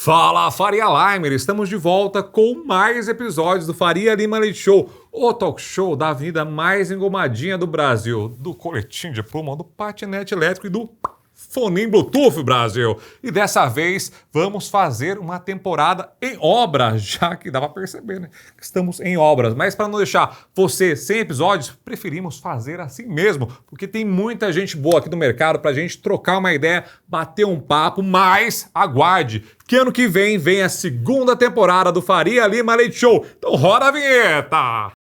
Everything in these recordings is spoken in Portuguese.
Fala, Faria Limer! Estamos de volta com mais episódios do Faria Lima Leite Show, o talk show da avenida mais engomadinha do Brasil, do coletinho de pluma, do patinete elétrico e do foninho Bluetooth, Brasil. E dessa vez vamos fazer uma temporada em obras, já que dá pra perceber, né? Que estamos em obras. Mas para não deixar você sem episódios, preferimos fazer assim mesmo, porque tem muita gente boa aqui no mercado pra gente trocar uma ideia, bater um papo, mas aguarde, que ano que vem a segunda temporada do Faria Lima Leite Show. Então roda a vinheta!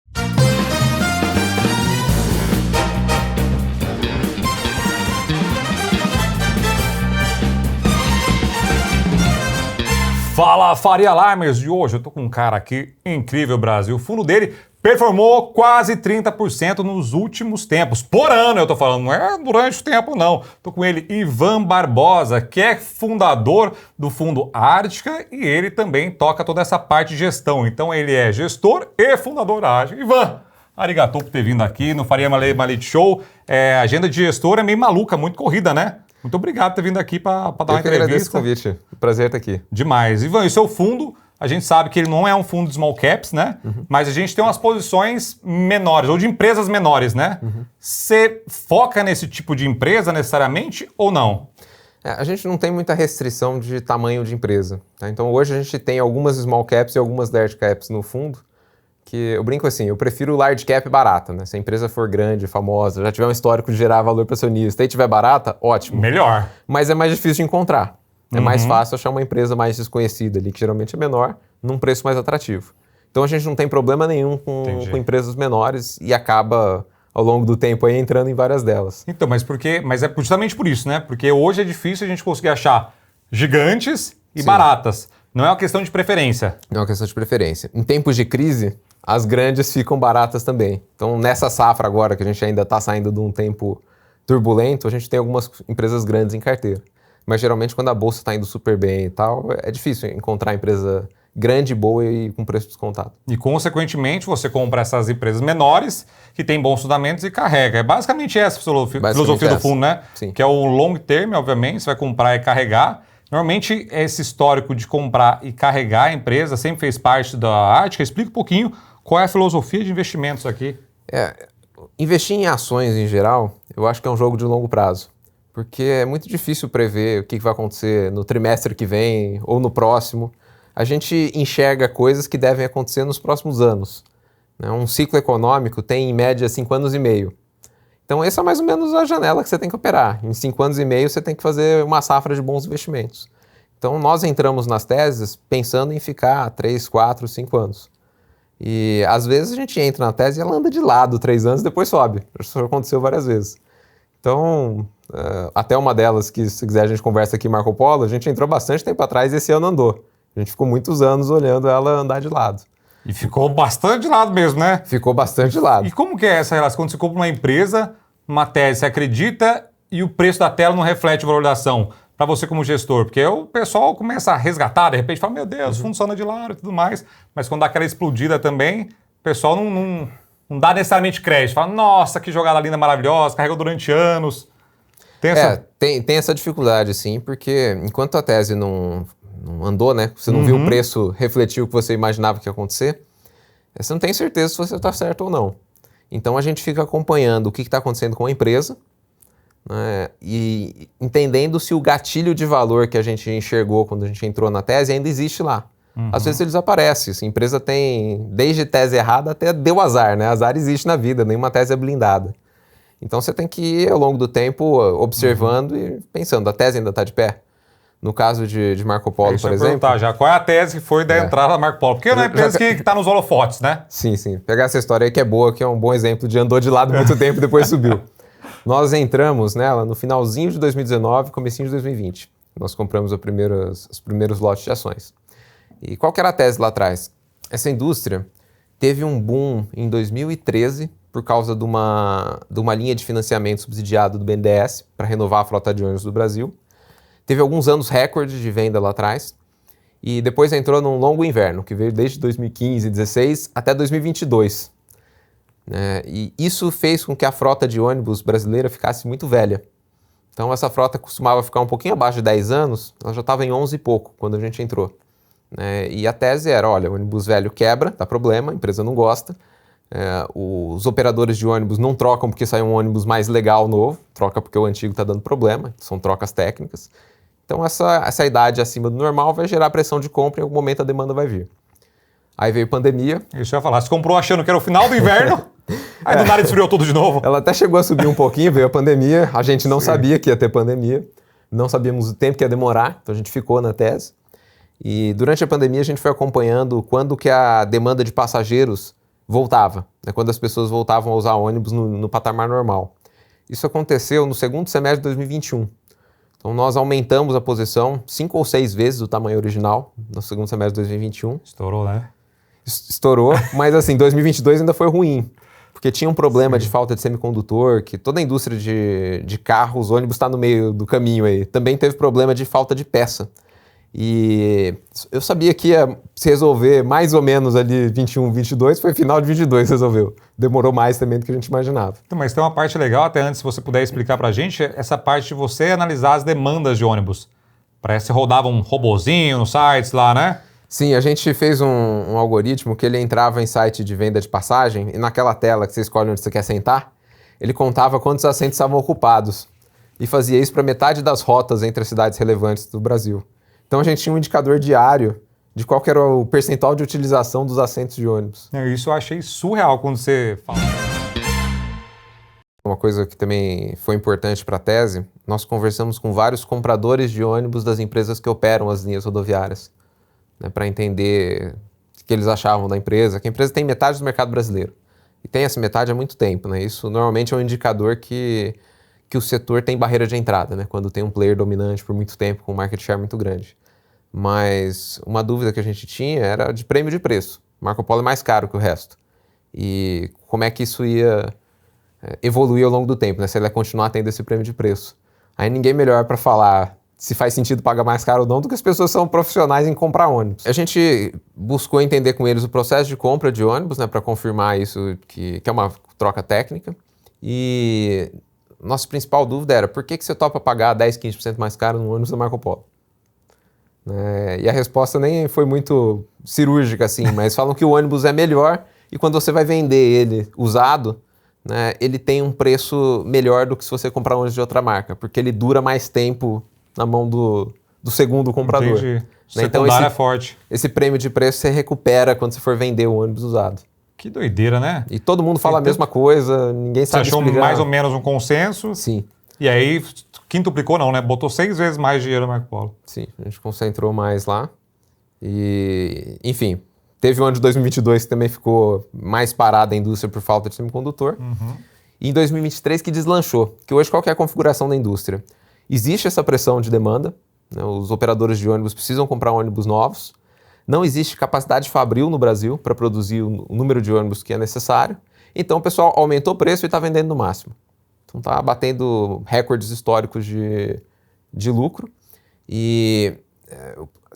Fala, Faria Alarmers! E hoje eu tô com um cara aqui incrível, Brasil. O fundo dele performou quase 30% nos últimos tempos. Por ano, eu tô falando, não é durante o tempo, não. Tô com ele, Ivan Barbosa, que é fundador do Fundo Ártica e ele também toca toda essa parte de gestão. Então ele é gestor e fundador da Ártica. Ivan, arigatou por ter vindo aqui no Faria Lima Leite Show. A agenda de gestor é meio maluca, muito corrida, né? Muito obrigado por ter vindo aqui para dar uma entrevista. Eu que agradeço o convite. Prazer estar aqui. Demais. Ivan, e o seu fundo, a gente sabe que ele não é um fundo de small caps, né? Mas a gente tem umas posições menores, ou de empresas menores, né? Você foca nesse tipo de empresa necessariamente ou não? A gente não tem muita restrição de tamanho de empresa. Tá? Então hoje a gente tem algumas small caps e algumas large caps no fundo, que eu brinco assim, eu prefiro large cap barata, né? Se a empresa for grande, famosa, já tiver um histórico de gerar valor para acionista e tiver barata, ótimo. Melhor. Mas é mais difícil de encontrar. É mais fácil achar uma empresa mais desconhecida ali, que geralmente é menor, num preço mais atrativo. Então a gente não tem problema nenhum com empresas menores e acaba, ao longo do tempo, aí entrando em várias delas. Então, mas é justamente por isso, né? Porque hoje é difícil a gente conseguir achar gigantes e baratas. Não é uma questão de preferência. Não é uma questão de preferência. Em tempos de crise, as grandes ficam baratas também. Então, nessa safra agora, que a gente ainda está saindo de um tempo turbulento, a gente tem algumas empresas grandes em carteira. Mas, geralmente, quando a bolsa está indo super bem e tal, é difícil encontrar empresa grande, boa e com preço descontado. E, consequentemente, você compra essas empresas menores, que têm bons fundamentos e carrega. É basicamente essa a filosofia do fundo, né? Sim. Que é o long term, obviamente, você vai comprar e carregar. Normalmente, esse histórico de comprar e carregar a empresa sempre fez parte da Ártica. Explica um pouquinho qual é a filosofia de investimentos aqui. Investir em ações, em geral, eu acho que é um jogo de longo prazo. Porque é muito difícil prever o que vai acontecer no trimestre que vem ou no próximo. A gente enxerga coisas que devem acontecer nos próximos anos. Um ciclo econômico tem, em média, 5 anos e meio. Então, essa é mais ou menos a janela que você tem que operar. Em 5 anos e meio, você tem que fazer uma safra de bons investimentos. Então, nós entramos nas teses pensando em ficar 3, 4, 5 anos. E, às vezes, a gente entra na tese e ela anda de lado 3 anos e depois sobe. Isso aconteceu várias vezes. Então, até uma delas, que se quiser a gente conversa aqui, Marco Polo, a gente entrou bastante tempo atrás e esse ano andou. A gente ficou muitos anos olhando ela andar de lado. E ficou bastante de lado mesmo, né? Ficou bastante de lado. E como que é essa relação? Quando você compra uma empresa, uma tese, você acredita e o preço da tela não reflete a valorização para você como gestor? Porque o pessoal começa a resgatar, de repente fala, meu Deus, funciona de lado e tudo mais. Mas quando dá aquela explodida também, o pessoal não dá necessariamente crédito. Fala, nossa, que jogada linda, maravilhosa, carregou durante anos. Tem essa dificuldade, sim, porque enquanto a tese não andou, né? Você não viu o preço refletir o que você imaginava que ia acontecer, você não tem certeza se você está certo ou não. Então a gente fica acompanhando o que está acontecendo com a empresa, né, e entendendo se o gatilho de valor que a gente enxergou quando a gente entrou na tese ainda existe lá. Às vezes eles aparecem. A empresa tem desde tese errada até deu azar, né? Azar existe na vida, nenhuma tese é blindada. Então você tem que ir ao longo do tempo observando e pensando, a tese ainda está de pé? No caso de Marco Polo, por exemplo... já qual é a tese que foi da entrada da Marco Polo? Porque não é a empresa que está nos holofotes, né? Sim. Pegar essa história aí que é boa, que é um bom exemplo de andou de lado muito tempo e depois subiu. Nós entramos nela no finalzinho de 2019, comecinho de 2020. Nós compramos os primeiros lotes de ações. E qual que era a tese lá atrás? Essa indústria teve um boom em 2013 por causa de uma linha de financiamento subsidiado do BNDES para renovar a frota de ônibus do Brasil. Teve alguns anos recorde de venda lá atrás e depois entrou num longo inverno, que veio desde 2015, 2016 até 2022. E isso fez com que a frota de ônibus brasileira ficasse muito velha. Então essa frota costumava ficar um pouquinho abaixo de 10 anos, ela já estava em 11 e pouco quando a gente entrou. E a tese era, olha, o ônibus velho quebra, dá problema, a empresa não gosta, os operadores de ônibus não trocam porque sai um ônibus mais legal novo, troca porque o antigo está dando problema, são trocas técnicas. Então essa idade acima do normal vai gerar pressão de compra e em algum momento a demanda vai vir. Aí veio pandemia. Isso eu ia falar, você comprou achando que era o final do inverno, aí do nada esfriou tudo de novo. Ela até chegou a subir um pouquinho, veio a pandemia, a gente não sabia que ia ter pandemia, não sabíamos o tempo que ia demorar, então a gente ficou na tese. E durante a pandemia a gente foi acompanhando quando que a demanda de passageiros voltava, quando as pessoas voltavam a usar ônibus no patamar normal. Isso aconteceu no segundo semestre de 2021. Então nós aumentamos a posição 5 ou 6 vezes o tamanho original no segundo semestre de 2021. Estourou, né? Estourou, mas assim, 2022 ainda foi ruim, porque tinha um problema de falta de semicondutor, que toda a indústria de carros, ônibus está no meio do caminho aí. Também teve problema de falta de peça. E eu sabia que ia se resolver mais ou menos ali 21, 22, foi final de 22 resolveu. Demorou mais também do que a gente imaginava. Então, mas tem uma parte legal, até antes, se você puder explicar pra gente, essa parte de você analisar as demandas de ônibus. Parece que rodava um robozinho nos sites lá, né? Sim, a gente fez um algoritmo que ele entrava em site de venda de passagem e naquela tela que você escolhe onde você quer sentar, ele contava quantos assentos estavam ocupados e fazia isso para metade das rotas entre as cidades relevantes do Brasil. Então a gente tinha um indicador diário de qual que era o percentual de utilização dos assentos de ônibus. Isso eu achei surreal quando você fala. Uma coisa que também foi importante para a tese, nós conversamos com vários compradores de ônibus das empresas que operam as linhas rodoviárias, para entender o que eles achavam da empresa, que a empresa tem metade do mercado brasileiro. E tem essa metade há muito tempo, né? Isso normalmente é um indicador que o setor tem barreira de entrada, quando tem um player dominante por muito tempo, com um market share muito grande. Mas uma dúvida que a gente tinha era de prêmio de preço. Marco Polo é mais caro que o resto. E como é que isso ia evoluir ao longo do tempo, se ele ia continuar tendo esse prêmio de preço. Aí ninguém melhor para falar se faz sentido pagar mais caro ou não do que as pessoas são profissionais em comprar ônibus. A gente buscou entender com eles o processo de compra de ônibus, para confirmar isso, que é uma troca técnica. E nossa principal dúvida era, por que você topa pagar 10, 15% mais caro no ônibus da Marco Polo? E a resposta nem foi muito cirúrgica assim, mas falam que o ônibus é melhor e quando você vai vender ele usado, ele tem um preço melhor do que se você comprar um ônibus de outra marca, porque ele dura mais tempo na mão do segundo comprador. Entendi. Então Secundário é forte. Esse prêmio de preço você recupera quando você for vender o ônibus usado. Que doideira, né? E todo mundo fala a mesma coisa, ninguém sabe explicar. Você achou mais ou menos um consenso? Sim. E aí, quintuplicou não, né? Botou 6 vezes mais dinheiro no Marco Polo. Sim, a gente concentrou mais lá. E, enfim, teve o ano de 2022 que também ficou mais parada a indústria por falta de semicondutor. E em 2023 que deslanchou. Que hoje qual que é a configuração da indústria? Existe essa pressão de demanda, os operadores de ônibus precisam comprar ônibus novos. Não existe capacidade fabril no Brasil para produzir o número de ônibus que é necessário. Então o pessoal aumentou o preço e está vendendo no máximo. Então está batendo recordes históricos de lucro. E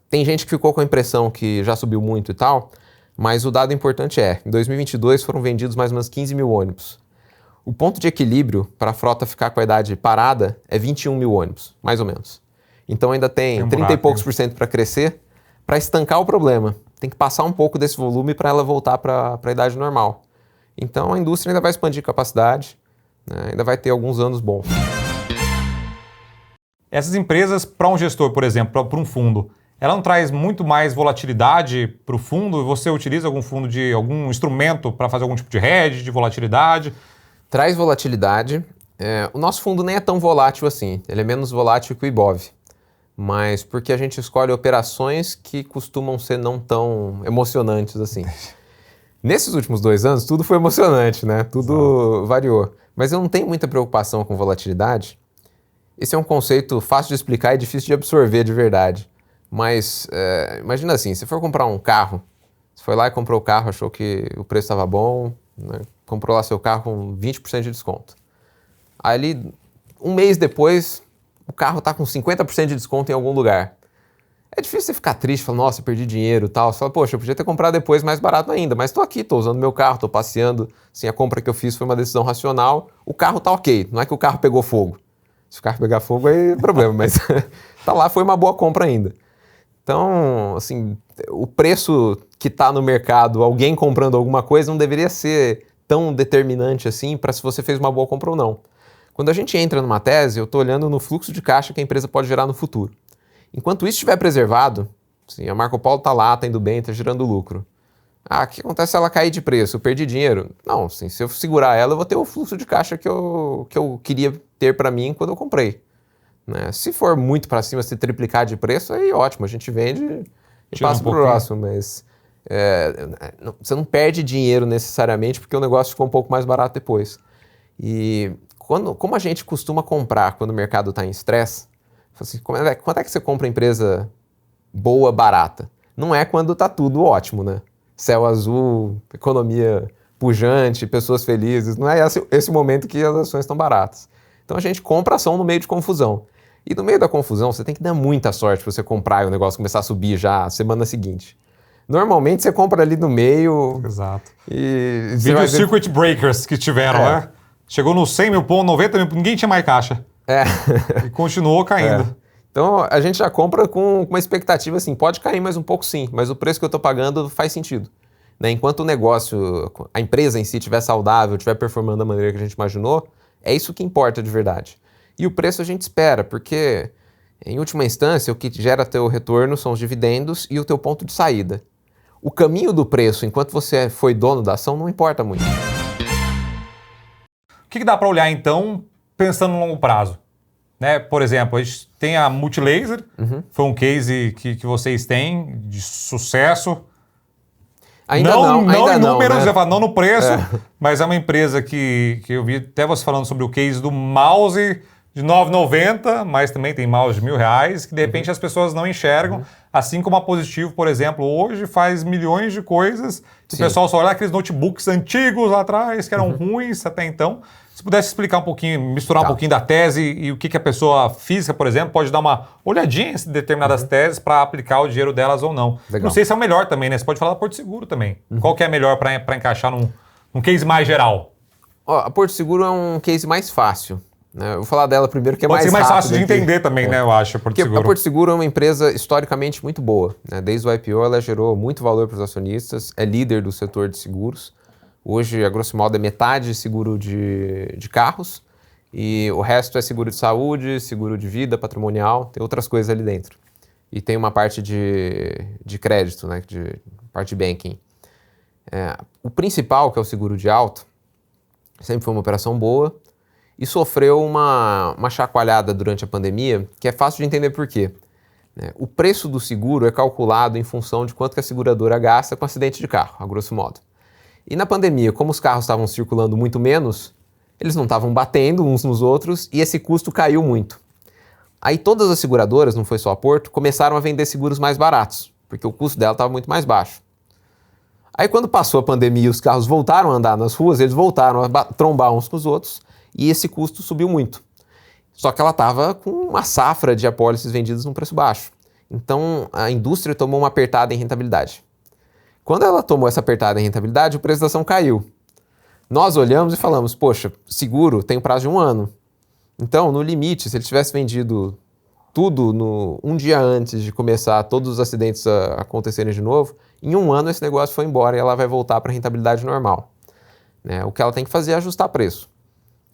tem gente que ficou com a impressão que já subiu muito e tal, mas o dado importante em 2022 foram vendidos mais ou menos 15 mil ônibus. O ponto de equilíbrio para a frota ficar com a idade parada é 21 mil ônibus, mais ou menos. Então ainda tem 30 e poucos % para crescer, para estancar o problema. Tem que passar um pouco desse volume para ela voltar para a idade normal. Então a indústria ainda vai expandir capacidade, ainda vai ter alguns anos bons. Essas empresas, para um gestor, por exemplo, para um fundo, ela não traz muito mais volatilidade para o fundo? Você utiliza algum fundo de algum instrumento para fazer algum tipo de hedge, de volatilidade? Traz volatilidade. O nosso fundo nem é tão volátil assim. Ele é menos volátil que o Ibov. Mas porque a gente escolhe operações que costumam ser não tão emocionantes assim. Nesses últimos 2 anos, tudo foi emocionante, Tudo variou. Mas eu não tenho muita preocupação com volatilidade. Esse é um conceito fácil de explicar e difícil de absorver de verdade. Mas imagina assim, se for comprar um carro, você foi lá e comprou o carro, achou que o preço estava bom, comprou lá seu carro com 20% de desconto. Aí, um mês depois, o carro está com 50% de desconto em algum lugar. É difícil você ficar triste, falar, nossa, eu perdi dinheiro e tal. Você fala, poxa, eu podia ter comprado depois mais barato ainda, mas estou aqui, estou usando meu carro, estou passeando. Assim, a compra que eu fiz foi uma decisão racional. O carro está ok, não é que o carro pegou fogo. Se o carro pegar fogo, aí é problema, mas tá lá, foi uma boa compra ainda. Então, assim, o preço que está no mercado, alguém comprando alguma coisa, não deveria ser tão determinante assim para se você fez uma boa compra ou não. Quando a gente entra numa tese, eu estou olhando no fluxo de caixa que a empresa pode gerar no futuro. Enquanto isso estiver preservado, assim, a Marco Polo está lá, está indo bem, está gerando lucro. O que acontece se ela cair de preço? Eu perdi dinheiro? Não, assim, se eu segurar ela, eu vou ter o fluxo de caixa que eu queria ter para mim quando eu comprei. Né? Se for muito para cima, se triplicar de preço, aí ótimo, a gente vende e passa para o próximo, mas você não perde dinheiro necessariamente porque o negócio ficou um pouco mais barato depois. E como a gente costuma comprar quando o mercado está em estresse, assim, quando é que você compra empresa boa, barata? Não é quando está tudo ótimo, né? Céu azul, economia pujante, pessoas felizes, não é esse momento que as ações estão baratas. Então a gente compra ação no meio de confusão. E no meio da confusão, você tem que dar muita sorte para você comprar e o negócio começar a subir já semana seguinte. Normalmente você compra ali no meio. Exato. E Vídeo circuit breakers que tiveram, né? Chegou nos 100 mil pontos, 90 mil, ninguém tinha mais caixa. E continuou caindo. Então a gente já compra com uma expectativa assim, pode cair mais um pouco sim, mas o preço que eu estou pagando faz sentido. Né? Enquanto o negócio, a empresa em si estiver saudável, estiver performando da maneira que a gente imaginou, é isso que importa de verdade. E o preço a gente espera, porque, em última instância, o que gera teu retorno são os dividendos e o teu ponto de saída. O caminho do preço, enquanto você foi dono da ação, não importa muito. O que dá para olhar, então, pensando no longo prazo? Né? Por exemplo, a gente tem a Multilaser, foi um case que vocês têm de sucesso. Ainda não em números, né? já falo, não no preço, mas é uma empresa que eu vi até você falando sobre o case do mouse de R$ 9,90, mas também tem mouse de R$ 1.000, que de repente as pessoas não enxergam, assim como a Positivo, por exemplo, hoje faz milhões de coisas, o pessoal só olha aqueles notebooks antigos lá atrás, que eram ruins até então. Se pudesse explicar um pouquinho, misturar um pouquinho da tese e o que a pessoa física, por exemplo, pode dar uma olhadinha em determinadas teses para aplicar o dinheiro delas ou não. Legal. Não sei se é o melhor também, né? Você pode falar da Porto Seguro também. Qual que é a melhor para encaixar num case mais geral? A Porto Seguro é um case mais fácil. Né? Eu vou falar dela primeiro, que é pode mais ser mais rápido fácil de entender também, né? Eu acho, a Porto Seguro. A Porto Seguro é uma empresa historicamente muito boa. Né? Desde o IPO ela gerou muito valor para os acionistas, é líder do setor de seguros. Hoje, a grosso modo, é metade seguro de carros e o resto é seguro de saúde, seguro de vida, patrimonial, tem outras coisas ali dentro. E tem uma parte de crédito, né, de parte de banking. O principal, que é o seguro de auto, sempre foi uma operação boa e sofreu uma chacoalhada durante a pandemia, que é fácil de entender por quê. O preço do seguro é calculado em função de quanto que a seguradora gasta com acidente de carro, a grosso modo. E na pandemia, como os carros estavam circulando muito menos, eles não estavam batendo uns nos outros e esse custo caiu muito. Aí todas as seguradoras, não foi só a Porto, começaram a vender seguros mais baratos, porque o custo dela estava muito mais baixo. Aí quando passou a pandemia e os carros voltaram a andar nas ruas, eles voltaram a trombar uns com os outros e esse custo subiu muito. Só que ela estava com uma safra de apólices vendidas num preço baixo. Então a indústria tomou uma apertada em rentabilidade. Quando ela tomou essa apertada em rentabilidade, o preço da ação caiu. Nós olhamos e falamos, poxa, seguro tem um prazo de 1 ano. Então, no limite, se ele tivesse vendido tudo um dia antes de começar todos os acidentes a acontecerem de novo, em 1 ano esse negócio foi embora e ela vai voltar para a rentabilidade normal. Né? O que ela tem que fazer é ajustar preço.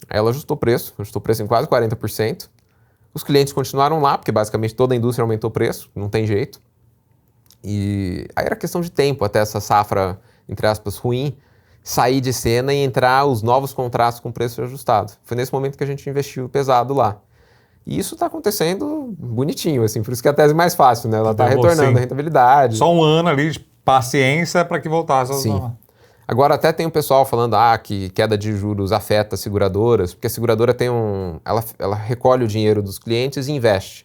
Aí ela ajustou preço em quase 40%. Os clientes continuaram lá, porque basicamente toda a indústria aumentou o preço, não tem jeito. E aí era questão de tempo até essa safra, entre aspas, ruim, sair de cena e entrar os novos contratos com preço ajustado. Foi nesse momento que a gente investiu pesado lá. E isso está acontecendo bonitinho, assim, por isso que a tese é mais fácil, né? Ela está retornando a rentabilidade. Só 1 ano ali de paciência para que voltasse. Sim. Agora até tem o pessoal falando que queda de juros afeta as seguradoras, porque a seguradora tem ela recolhe o dinheiro dos clientes e investe.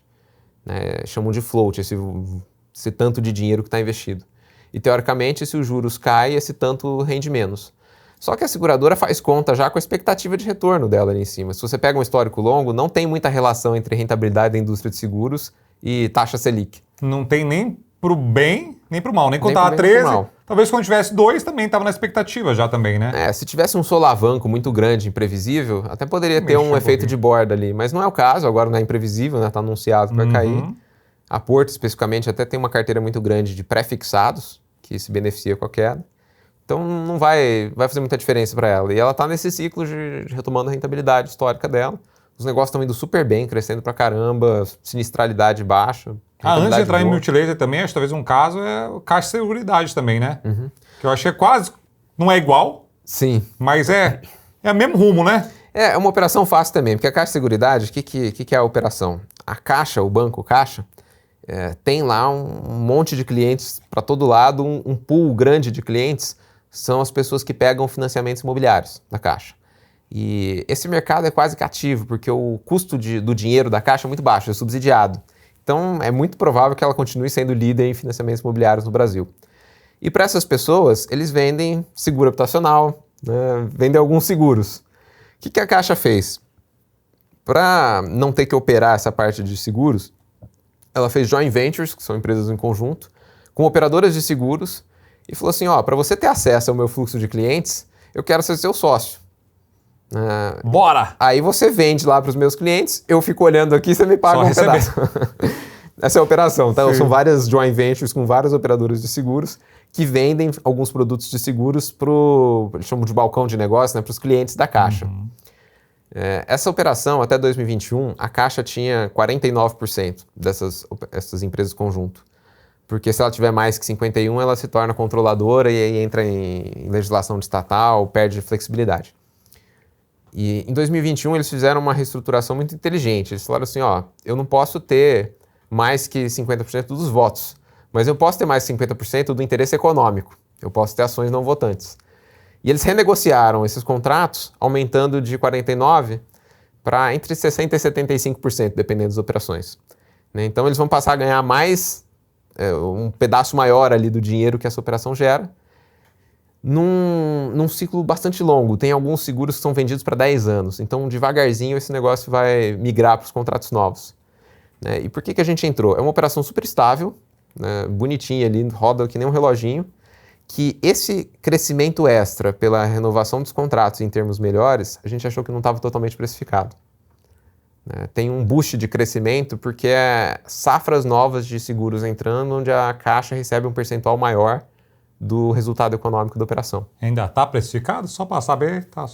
Né? Chamam de float, esse tanto de dinheiro que está investido. E, teoricamente, se os juros caem, esse tanto rende menos. Só que a seguradora faz conta já com a expectativa de retorno dela ali em cima. Se você pega um histórico longo, não tem muita relação entre rentabilidade da indústria de seguros e taxa Selic. Não tem nem para o bem Nem pro mal, nem quando Nem tava pro bem, nem 13. pro mal. Talvez quando tivesse 2 também tava na expectativa já também, né? Se tivesse um solavanco muito grande, imprevisível, até poderia ter Mexe um um efeito pouquinho. de borda ali, mas não é o caso, agora não é imprevisível, né? Tá anunciado que vai cair. A Porto, especificamente, até tem uma carteira muito grande de pré-fixados, que se beneficia com a queda. Então não vai fazer muita diferença para ela. E ela está nesse ciclo de retomando a rentabilidade histórica dela. Os negócios estão indo super bem, crescendo pra caramba, sinistralidade baixa. Antes de entrar em boa. multilaser também, acho que talvez um caso é o Caixa de Seguridade também, né? Que eu acho que é quase, não é igual, Sim. mas é o mesmo rumo, né? É uma operação fácil também, porque a Caixa de Seguridade, o que é a operação? A Caixa, o banco Caixa, tem lá um monte de clientes para todo lado, um pool grande de clientes, são as pessoas que pegam financiamentos imobiliários da Caixa. E esse mercado é quase cativo, porque o custo do dinheiro da Caixa é muito baixo, é subsidiado. Então, é muito provável que ela continue sendo líder em financiamentos imobiliários no Brasil. E para essas pessoas, eles vendem seguro habitacional, né, vendem alguns seguros. O que a Caixa fez? Para não ter que operar essa parte de seguros, ela fez joint ventures, que são empresas em conjunto, com operadoras de seguros, e falou assim, para você ter acesso ao meu fluxo de clientes, eu quero ser seu sócio. Bora! Aí você vende lá para os meus clientes, eu fico olhando aqui, você me paga Só um receber. pedaço. Essa é a operação, tá? Sim. São várias joint ventures com várias operadoras de seguros que vendem alguns produtos de seguros eles chamam de balcão de negócio, né, para os clientes da Caixa. Essa operação, até 2021, a Caixa tinha 49% dessas empresas conjunto. Porque se ela tiver mais que 51%, ela se torna controladora e aí entra em legislação de estatal, perde flexibilidade. E em 2021 eles fizeram uma reestruturação muito inteligente. Eles falaram assim, eu não posso ter mais que 50% dos votos, mas eu posso ter mais que 50% do interesse econômico. Eu posso ter ações não votantes. E eles renegociaram esses contratos, aumentando de 49% para entre 60% e 75%, dependendo das operações. Então eles vão passar a ganhar mais, um pedaço maior ali do dinheiro que essa operação gera, num ciclo bastante longo. Tem alguns seguros que são vendidos para 10 anos. Então, devagarzinho, esse negócio vai migrar para os contratos novos. E por que a gente entrou? É uma operação super estável, né, bonitinha ali, roda que nem um reloginho, que esse crescimento extra pela renovação dos contratos em termos melhores, a gente achou que não estava totalmente precificado. Tem um boost de crescimento porque é safras novas de seguros entrando, onde a Caixa recebe um percentual maior do resultado econômico da operação. Ainda está precificado? Só para saber, tá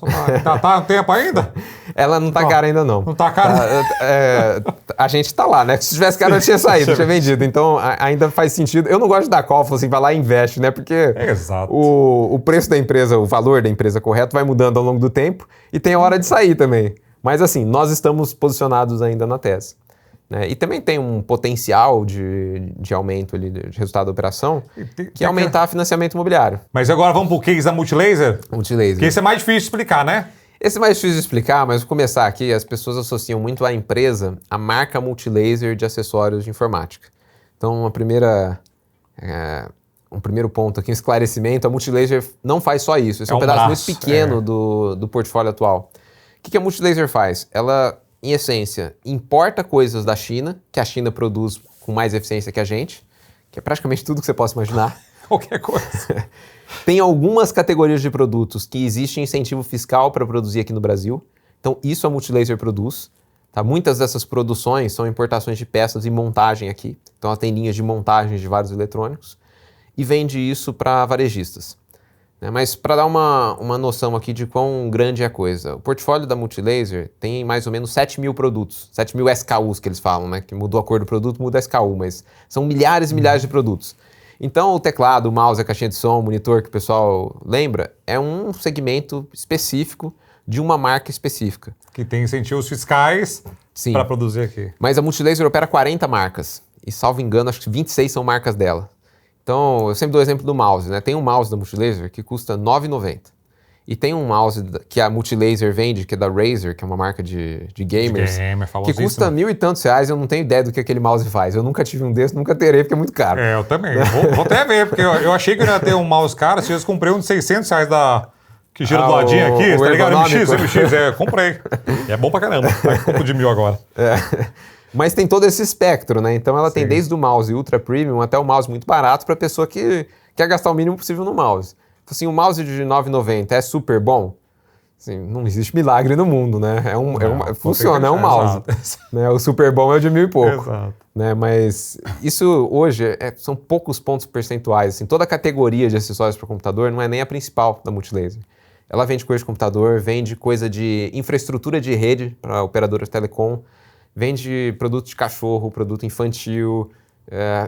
no tempo ainda? Ela não tá cara ainda não. Não tá cara? A gente tá lá, né? Se tivesse cara eu tinha saído, tinha vendido. Então ainda faz sentido. Eu não gosto de dar call, assim, vai lá e investe, né? Porque Exato. o preço da empresa, o valor da empresa correto vai mudando ao longo do tempo e tem a hora de sair também. Mas assim, nós estamos posicionados ainda na tese. E também tem um potencial de aumento ali de resultado da operação, que é aumentar financiamento imobiliário. Mas agora vamos pro case da Multilaser? Multilaser. Porque esse é mais difícil de explicar, né? Esse é mais difícil de explicar, mas vou começar aqui. As pessoas associam muito à empresa a marca Multilaser de acessórios de informática. Então, um primeiro ponto aqui, um esclarecimento, a Multilaser não faz só isso. Esse é um pedaço braço, muito pequeno do portfólio atual. O que a Multilaser faz? Ela, em essência, importa coisas da China, que a China produz com mais eficiência que a gente, que é praticamente tudo que você possa imaginar. Qualquer coisa. Tem algumas categorias de produtos que existe incentivo fiscal para produzir aqui no Brasil. Então, isso a Multilaser produz. Tá? Muitas dessas produções são importações de peças e montagem aqui. Então, ela tem linhas de montagem de vários eletrônicos. E vende isso para varejistas. Mas para dar uma noção aqui de quão grande é a coisa, o portfólio da Multilaser tem mais ou menos 7 mil produtos, 7 mil SKUs que eles falam, né? Que mudou a cor do produto, muda a SKU, mas são milhares e milhares de produtos. Então o teclado, o mouse, a caixinha de som, o monitor que o pessoal lembra, é um segmento específico de uma marca específica. Que tem incentivos fiscais para produzir aqui. Mas a Multilaser opera 40 marcas, e salvo engano, acho que 26 são marcas dela. Então, eu sempre dou o exemplo do mouse, né? Tem um mouse da Multilaser que custa R$ 9,90. E tem um mouse que a Multilaser vende, que é da Razer, que é uma marca de gamers, que custa R$ 1.000 e tantos reais. Eu não tenho ideia do que aquele mouse faz. Eu nunca tive um desse, nunca terei, porque é muito caro. Eu também. Vou até ver, porque eu achei que eu ia ter um mouse caro. Se eu comprei um de R$ 600 que gira do ladinho aqui, tá ligado? MX, comprei. E é bom pra caramba. Tá com de 1.000 agora. Mas tem todo esse espectro, né? Então ela tem Sim. desde o mouse ultra premium até o mouse muito barato para pessoa que quer gastar o mínimo possível no mouse. Então, assim, o mouse de R$ 9,90 é super bom? Assim, não existe milagre no mundo, né? Funciona, é um mouse. Né? O super bom é o de 1.000 e pouco. Exato. Né? Mas isso hoje são poucos pontos percentuais. Assim, toda a categoria de acessórios para computador não é nem a principal da Multilaser. Ela vende coisa de computador, vende coisa de infraestrutura de rede para operadoras de telecom, vende produto de cachorro, produto infantil,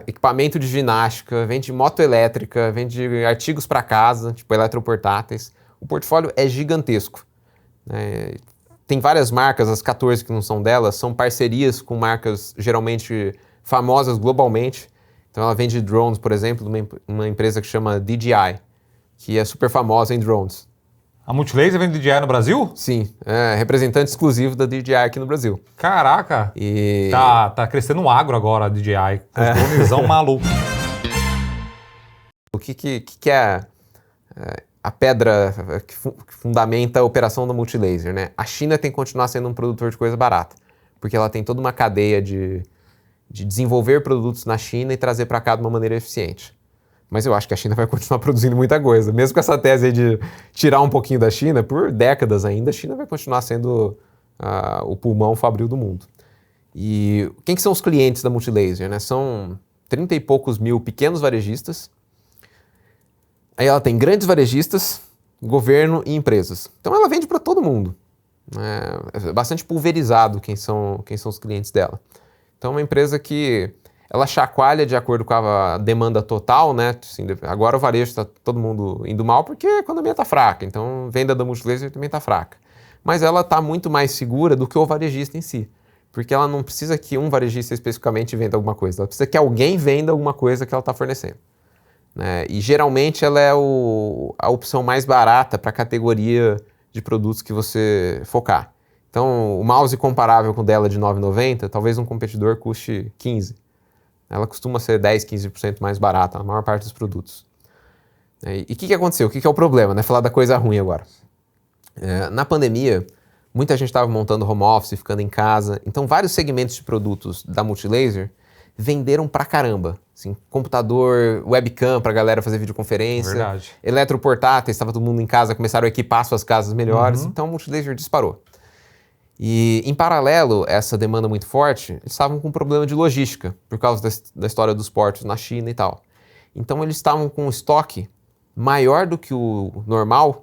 equipamento de ginástica, vende moto elétrica, vende artigos para casa, tipo eletroportáteis. O portfólio é gigantesco. Né? Tem várias marcas, as 14 que não são delas, são parcerias com marcas geralmente famosas globalmente. Então ela vende drones, por exemplo, de uma empresa que chama DJI, que é super famosa em drones. A Multilaser vende DJI no Brasil? Sim, é representante exclusivo da DJI aqui no Brasil. Caraca! E... Tá crescendo um agro agora a DJI, com um dronezão maluco. O que é a pedra que fundamenta a operação da Multilaser, né? A China tem que continuar sendo um produtor de coisa barata, porque ela tem toda uma cadeia de desenvolver produtos na China e trazer para cá de uma maneira eficiente. Mas eu acho que a China vai continuar produzindo muita coisa. Mesmo com essa tese aí de tirar um pouquinho da China, por décadas ainda, a China vai continuar sendo o pulmão fabril do mundo. E quem que são os clientes da Multilaser, né? São 30 e poucos mil pequenos varejistas. Aí ela tem grandes varejistas, governo e empresas. Então ela vende para todo mundo. É bastante pulverizado quem são os clientes dela. Então é uma empresa que ela chacoalha de acordo com a demanda total, né? Assim, agora o varejo está todo mundo indo mal porque a economia está fraca. Então a venda da Multilaser também está fraca. Mas ela está muito mais segura do que o varejista em si. Porque ela não precisa que um varejista especificamente venda alguma coisa. Ela precisa que alguém venda alguma coisa que ela está fornecendo. Né? E geralmente ela é a opção mais barata para a categoria de produtos que você focar. Então o mouse comparável com o dela de R$ 9,90, talvez um competidor custe 15. Ela costuma ser 10, 15% mais barata na maior parte dos produtos. E o que aconteceu? O que é o problema? Né? Falar da coisa ruim agora. Na pandemia, muita gente estava montando home office, ficando em casa. Então, vários segmentos de produtos da Multilaser venderam pra caramba. Assim, computador, webcam pra galera fazer videoconferência. Verdade. Eletroportáteis, estava todo mundo em casa, começaram a equipar suas casas melhores. Então, a Multilaser disparou. E, em paralelo a essa demanda muito forte, eles estavam com um problema de logística, por causa da história dos portos na China e tal. Então, eles estavam com um estoque maior do que o normal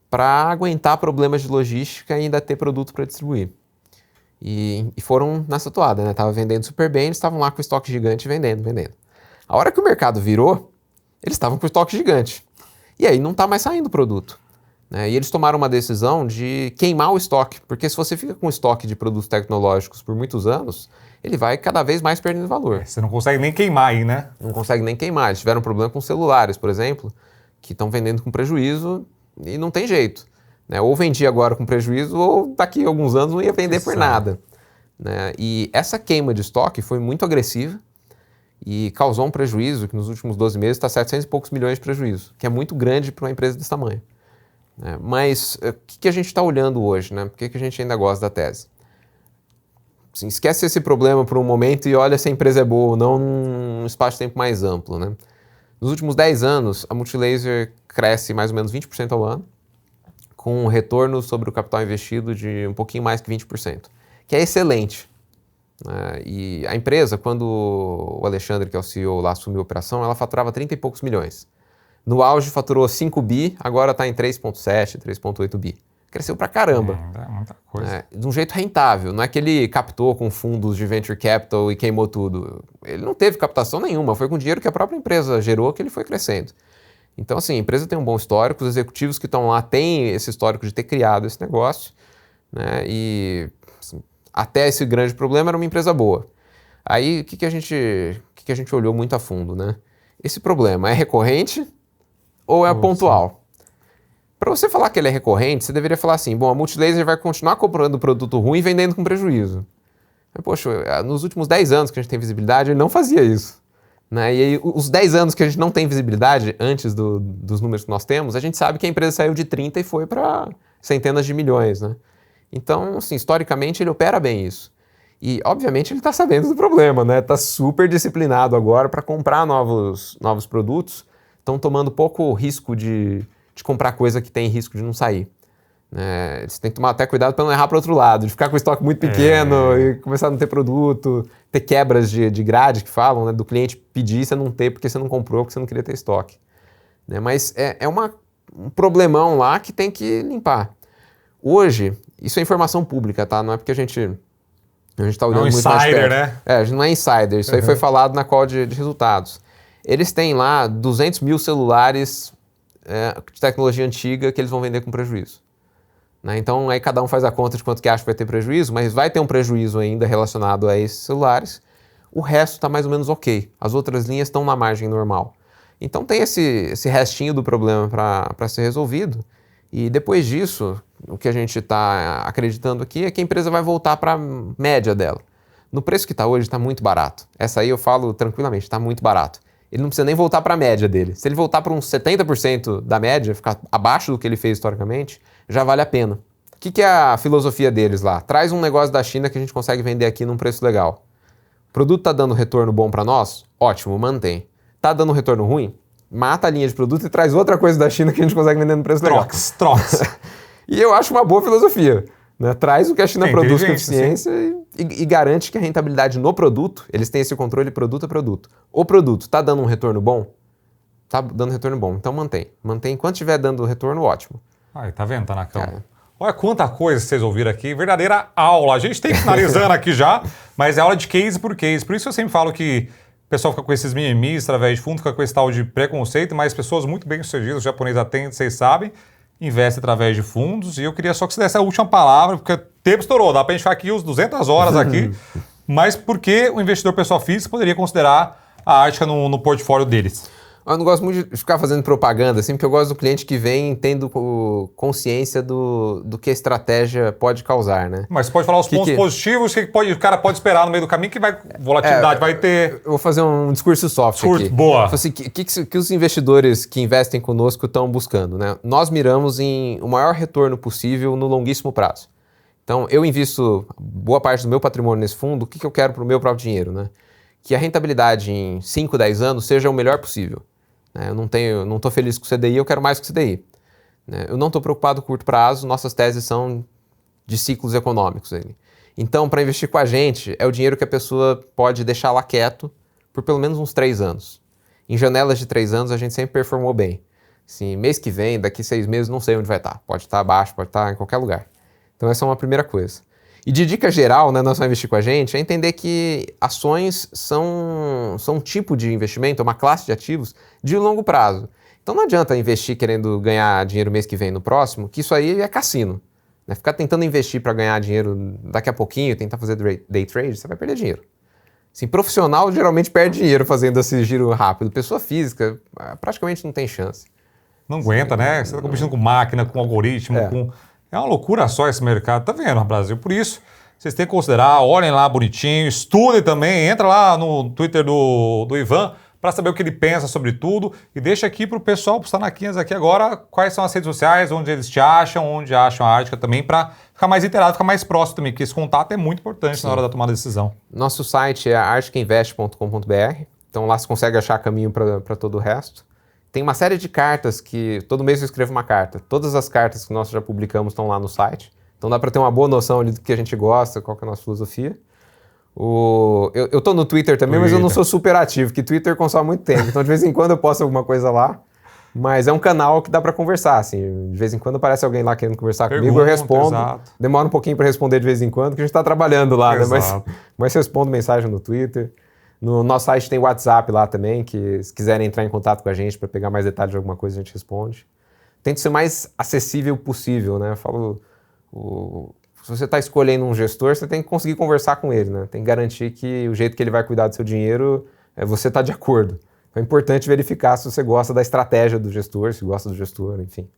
para aguentar problemas de logística e ainda ter produto para distribuir. E foram nessa toada, né? Tava vendendo super bem, eles estavam lá com o estoque gigante vendendo. A hora que o mercado virou, eles estavam com o estoque gigante. E aí não está mais saindo produto. Né? E eles tomaram uma decisão de queimar o estoque, porque se você fica com estoque de produtos tecnológicos por muitos anos, ele vai cada vez mais perdendo valor. Você não consegue nem queimar aí, né? Não consegue nem queimar. Eles tiveram um problema com celulares, por exemplo, que estão vendendo com prejuízo e não tem jeito. Né? Ou vendia agora com prejuízo, ou daqui a alguns anos não ia vender por nada. Né? E essa queima de estoque foi muito agressiva e causou um prejuízo que nos últimos 12 meses está 700 e poucos milhões de prejuízo, que é muito grande para uma empresa desse tamanho. Mas o que a gente está olhando hoje? Né? Por que a gente ainda gosta da tese? Assim, esquece esse problema por um momento e olha se a empresa é boa ou não num espaço de tempo mais amplo. Né? Nos últimos 10 anos, a Multilaser cresce mais ou menos 20% ao ano, com um retorno sobre o capital investido de um pouquinho mais que 20%, que é excelente. E a empresa, quando o Alexandre, que é o CEO lá, assumiu a operação, ela faturava 30 e poucos milhões. No auge faturou 5 bi, agora está em 3,7, 3,8 bi. Cresceu pra caramba. É muita coisa. De um jeito rentável. Não é que ele captou com fundos de venture capital e queimou tudo. Ele não teve captação nenhuma, foi com dinheiro que a própria empresa gerou que ele foi crescendo. Então, assim, a empresa tem um bom histórico, os executivos que estão lá têm esse histórico de ter criado esse negócio, né? E assim, até esse grande problema era uma empresa boa. Aí, o que a gente olhou muito a fundo, né? Esse problema é recorrente ou é pontual? Para você falar que ele é recorrente, você deveria falar assim, bom, a Multilaser vai continuar comprando produto ruim e vendendo com prejuízo. Mas, poxa, nos últimos 10 anos que a gente tem visibilidade, ele não fazia isso. Né? E aí, os 10 anos que a gente não tem visibilidade, antes dos números que nós temos, a gente sabe que a empresa saiu de 30 e foi para centenas de milhões. Né? Então, assim, historicamente, ele opera bem isso. E, obviamente, ele está sabendo do problema, né? Está super disciplinado agora para comprar novos produtos. Estão tomando pouco risco de comprar coisa que tem risco de não sair. Eles têm que tomar até cuidado para não errar para o outro lado, de ficar com o estoque muito pequeno e começar a não ter produto, ter quebras de grade que falam, né? Do cliente pedir e você não ter porque você não comprou, porque você não queria ter estoque. Mas um problemão lá que tem que limpar. Hoje, isso é informação pública, tá? Não é porque a gente está olhando muito mais perto. Insider, né? A gente não é insider, isso aí foi falado na call de resultados. Eles têm lá 200 mil celulares de tecnologia antiga que eles vão vender com prejuízo. Então, aí cada um faz a conta de quanto que acha que vai ter prejuízo, mas vai ter um prejuízo ainda relacionado a esses celulares. O resto está mais ou menos ok. As outras linhas estão na margem normal. Então, tem esse restinho do problema para ser resolvido. E depois disso, o que a gente está acreditando aqui é que a empresa vai voltar para a média dela. No preço que está hoje, está muito barato. Essa aí eu falo tranquilamente, está muito barato. Ele não precisa nem voltar para a média dele. Se ele voltar para uns 70% da média, ficar abaixo do que ele fez historicamente, já vale a pena. O que é a filosofia deles lá? Traz um negócio da China que a gente consegue vender aqui num preço legal. O produto está dando retorno bom para nós? Ótimo, mantém. Está dando retorno ruim? Mata a linha de produto e traz outra coisa da China que a gente consegue vender num preço legal. Trox. E eu acho uma boa filosofia. Traz o que a China produz com eficiência e garante que a rentabilidade no produto, eles têm esse controle produto a produto. O produto está dando um retorno bom? Está dando retorno bom, então mantém. Mantém enquanto estiver dando retorno, ótimo. Aí, tá vendo, Tanakão? Olha quanta coisa vocês ouviram aqui, verdadeira aula. A gente tem que finalizando aqui já, mas é aula de case por case. Por isso eu sempre falo que o pessoal fica com esses mimimis através de fundo, fica com esse tal de preconceito, mas pessoas muito bem sucedidas, os japoneses atendem, vocês sabem, investem através de fundos. E eu queria só que você desse a última palavra, porque o tempo estourou, dá pra gente ficar aqui uns 200 horas aqui, mas por que o investidor pessoa física poderia considerar a Arctica no portfólio deles? Eu não gosto muito de ficar fazendo propaganda, assim, porque eu gosto do cliente que vem tendo consciência do que a estratégia pode causar, né? Mas você pode falar os pontos positivos, o cara pode esperar no meio do caminho, que volatilidade vai ter... Eu vou fazer um discurso soft aqui. Boa. Assim, que os investidores que investem conosco estão buscando, né? Nós miramos em o maior retorno possível no longuíssimo prazo. Então, eu invisto boa parte do meu patrimônio nesse fundo, o que eu quero para o meu próprio dinheiro, né? Que a rentabilidade em 5, 10 anos seja o melhor possível. Eu não estou feliz com o CDI, eu quero mais que o CDI. Eu não estou preocupado com curto prazo, nossas teses são de ciclos econômicos. Então, para investir com a gente, é o dinheiro que a pessoa pode deixar lá quieto por pelo menos uns 3 anos. Em janelas de 3 anos, a gente sempre performou bem. Assim, mês que vem, daqui 6 meses, não sei onde vai estar. Pode estar abaixo, pode estar em qualquer lugar. Então, essa é uma primeira coisa. E de dica geral, né, nós vamos investir com a gente, é entender que ações são um tipo de investimento, uma classe de ativos de longo prazo. Então não adianta investir querendo ganhar dinheiro mês que vem no próximo, que isso aí é cassino. Ficar tentando investir para ganhar dinheiro daqui a pouquinho, tentar fazer day trade, você vai perder dinheiro. Assim, profissional geralmente perde dinheiro fazendo esse giro rápido. Pessoa física praticamente não tem chance. Não aguenta, né? Você está competindo com máquina, com algoritmo, É uma loucura só esse mercado, tá vendo, Brasil? Por isso, vocês têm que considerar, olhem lá bonitinho, estudem também, entra lá no Twitter do Ivan para saber o que ele pensa sobre tudo e deixa aqui pro pessoal, pros Tanaquinhas aqui agora, quais são as redes sociais, onde eles te acham, onde acham a Arctica também, para ficar mais inteirado, ficar mais próximo também, porque esse contato é muito importante na hora da tomada de decisão. Nosso site é arcticainvest.com.br, então lá você consegue achar caminho para todo o resto. Tem uma série de cartas que todo mês eu escrevo uma carta. Todas as cartas que nós já publicamos estão lá no site. Então dá para ter uma boa noção ali do que a gente gosta, qual que é a nossa filosofia. Eu tô no Twitter também, mas eu não sou super ativo, porque Twitter consome muito tempo. Então de vez em quando eu posto alguma coisa lá. Mas é um canal que dá para conversar, assim. De vez em quando aparece alguém lá querendo conversar comigo, eu respondo. Exato. Demora um pouquinho para responder de vez em quando, porque a gente está trabalhando lá, né? Mas eu respondo mensagem no Twitter. No nosso site tem WhatsApp lá também, que se quiserem entrar em contato com a gente para pegar mais detalhes de alguma coisa, a gente responde. Tente ser mais acessível possível, né? Eu falo, se você está escolhendo um gestor, você tem que conseguir conversar com ele, né? Tem que garantir que o jeito que ele vai cuidar do seu dinheiro, você está de acordo. Então é importante verificar se você gosta da estratégia do gestor, se gosta do gestor, enfim.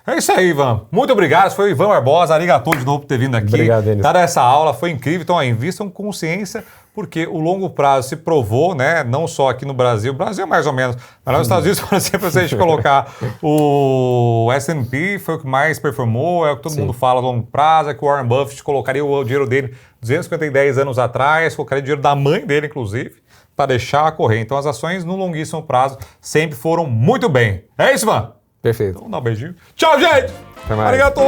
É isso aí, Ivan. Muito obrigado. Foi o Ivan Barbosa. Arigato de novo por ter vindo aqui. Obrigado, Denis. Dada essa aula, foi incrível. Então, invistam com consciência, porque o longo prazo se provou, né? Não só aqui no Brasil. O Brasil é mais ou menos. Mas nos Estados Unidos, por exemplo, se a gente colocar o S&P, foi o que mais performou, é o que todo mundo fala a longo prazo, é que o Warren Buffett colocaria o dinheiro dele 210 anos atrás, colocaria o dinheiro da mãe dele, inclusive, para deixar correr. Então, as ações no longuíssimo prazo sempre foram muito bem. É isso, Ivan? Perfeito. Então, dá um beijinho. Tchau, gente! Até mais. Arigato!